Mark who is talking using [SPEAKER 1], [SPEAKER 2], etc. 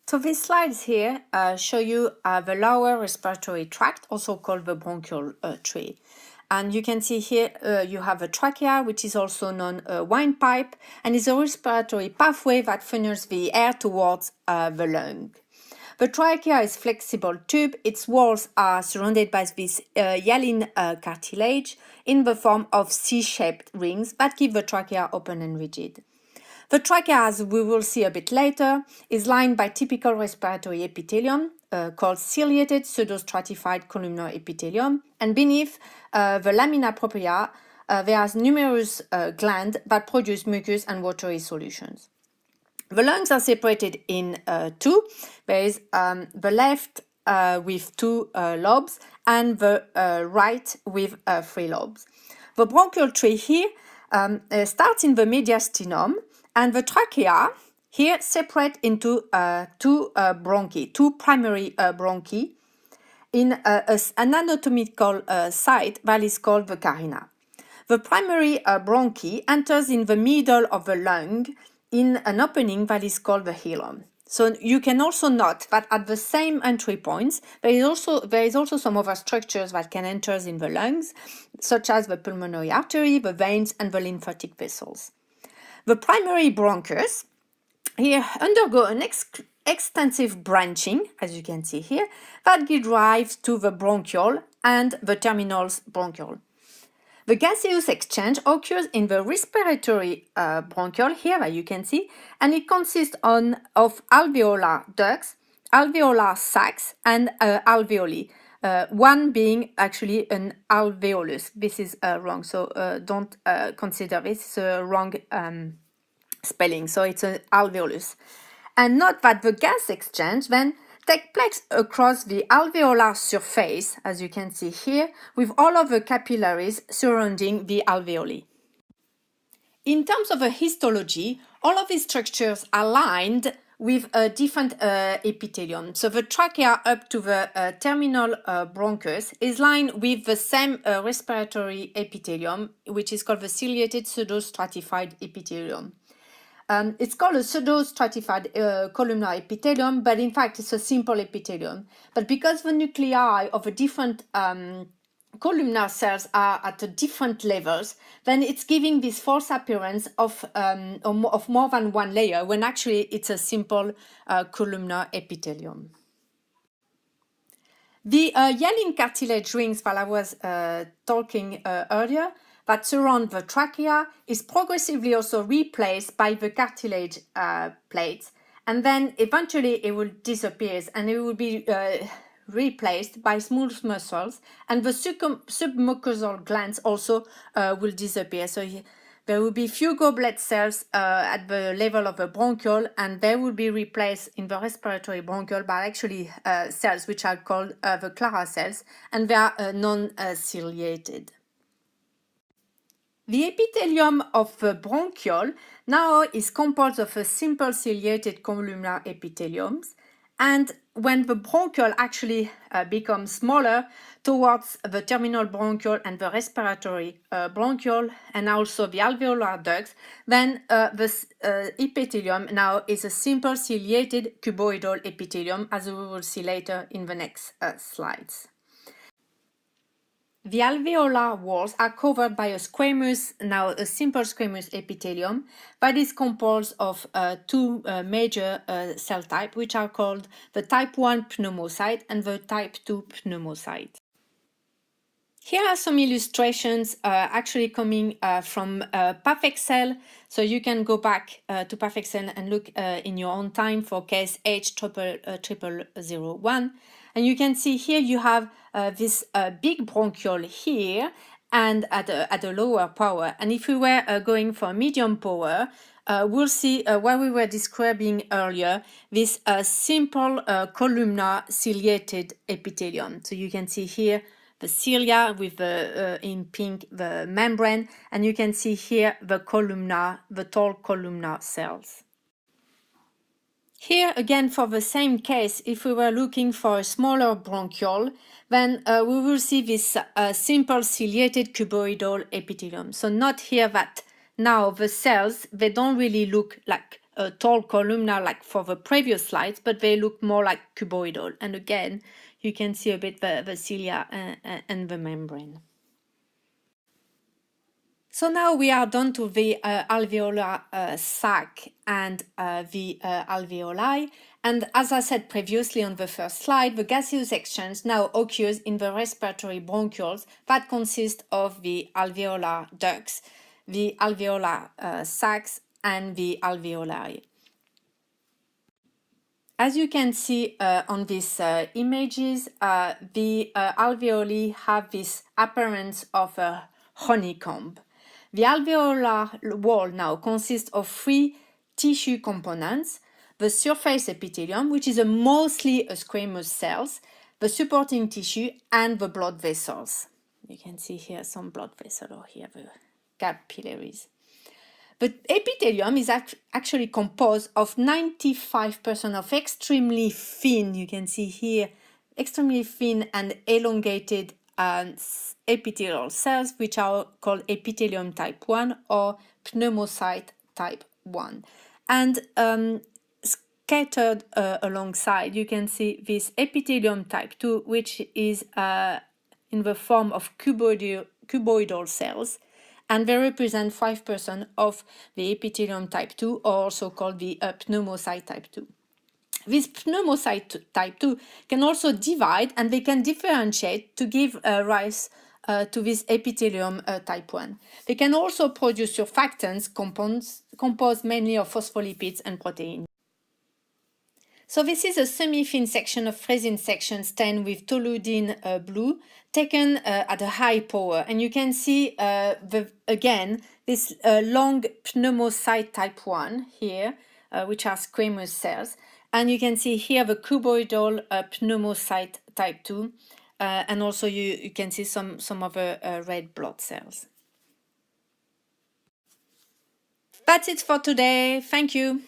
[SPEAKER 1] So these slides here show you the lower respiratory tract, also called the bronchial tree. And you can see here you have a trachea, which is also known windpipe, and is a respiratory pathway that funnels the air towards the lung. The trachea is a flexible tube. Its walls are surrounded by this hyaline cartilage in the form of C-shaped rings that keep the trachea open and rigid. The trachea, as we will see a bit later, is lined by typical respiratory epithelium called ciliated pseudostratified columnar epithelium, and beneath the lamina propria there are numerous glands that produce mucus and watery solutions. The lungs are separated in two. There is the left with two lobes and the right with three lobes. The bronchial tree here starts in the mediastinum, and the trachea here separate into two bronchi, two primary bronchi, in an anatomical site that is called the carina. The primary bronchi enters in the middle of the lung in an opening that is called the hilum. So you can also note that at the same entry points, there is also some other structures that can enter in the lungs, such as the pulmonary artery, the veins, and the lymphatic vessels. The primary bronchus here undergo an extensive branching, as you can see here, that gives rise to the bronchiole and the terminal bronchiole. The gaseous exchange occurs in the respiratory bronchiole, here you can see, and it consists of alveolar ducts, alveolar sacs, and alveoli. One being actually an alveolus. This is wrong, so don't consider this. It's a wrong spelling, so it's an alveolus. And note that the gas exchange then takes place across the alveolar surface, as you can see here, with all of the capillaries surrounding the alveoli. In terms of a histology, all of these structures are lined with a different epithelium. So the trachea up to the terminal bronchus is lined with the same respiratory epithelium, which is called the ciliated pseudostratified epithelium. It's called a pseudostratified columnar epithelium, but in fact it's a simple epithelium. But because the nuclei of the different columnar cells are at different levels, then it's giving this false appearance of more than one layer, when actually it's a simple columnar epithelium. The hyaline cartilage rings that I was talking earlier, that surround the trachea, is progressively also replaced by the cartilage plates, and then eventually it will disappear and it will be replaced by smooth muscles, and the submucosal glands also will disappear. So there will be few goblet cells at the level of the bronchiole, and they will be replaced in the respiratory bronchiole by actually cells which are called the Clara cells, and they are non-ciliated. The epithelium of the bronchiole now is composed of a simple ciliated columnar epitheliums, and when the bronchiole actually becomes smaller towards the terminal bronchiole and the respiratory bronchiole, and also the alveolar ducts, then the epithelium now is a simple ciliated cuboidal epithelium, as we will see later in the next slides. The alveolar walls are covered by a squamous, now a simple squamous epithelium that is composed of two major cell types, which are called the type 1 pneumocyte and the type 2 pneumocyte. Here are some illustrations actually coming from perfect cell. So you can go back to perfect cell and look in your own time for case H0001. And you can see here you have this big bronchiole here, and at a lower power. And if we were going for medium power, we'll see what we were describing earlier, this simple columnar ciliated epithelium. So you can see here the cilia with the in pink the membrane, and you can see here the tall columnar cells. Here again, for the same case, if we were looking for a smaller bronchiole, then we will see this simple ciliated cuboidal epithelium. So note here that now the cells, they don't really look like tall columnar like for the previous slides, but they look more like cuboidal. And again, you can see a bit the cilia and the membrane. So now we are done to the alveolar sac and the alveoli. And as I said previously on the first slide, the gaseous exchange now occurs in the respiratory bronchioles that consist of the alveolar ducts, the alveolar sacs, and the alveoli. As you can see on these images, the alveoli have this appearance of a honeycomb. The alveolar wall now consists of three tissue components: the surface epithelium, which is mostly a squamous cells, the supporting tissue, and the blood vessels. You can see here some blood vessels, or here the capillaries. The epithelium is actually composed of 95% of extremely thin, you can see here, extremely thin and elongated epithelial cells, which are called epithelium type 1 or pneumocyte type 1. And scattered alongside, you can see this epithelium type 2, which is in the form of cuboidal cells, and they represent 5% of the epithelium type 2, or also called the pneumocyte type 2. This pneumocyte type 2 can also divide, and they can differentiate to give rise to this epithelium type 1. They can also produce surfactants composed mainly of phospholipids and proteins. So this is a semi-thin section of resin section stained with toluidine blue, taken at a high power. And you can see again this long pneumocyte type 1 here, which are squamous cells. And you can see here the cuboidal pneumocyte type 2. And also you can see some of the red blood cells. That's it for today. Thank you.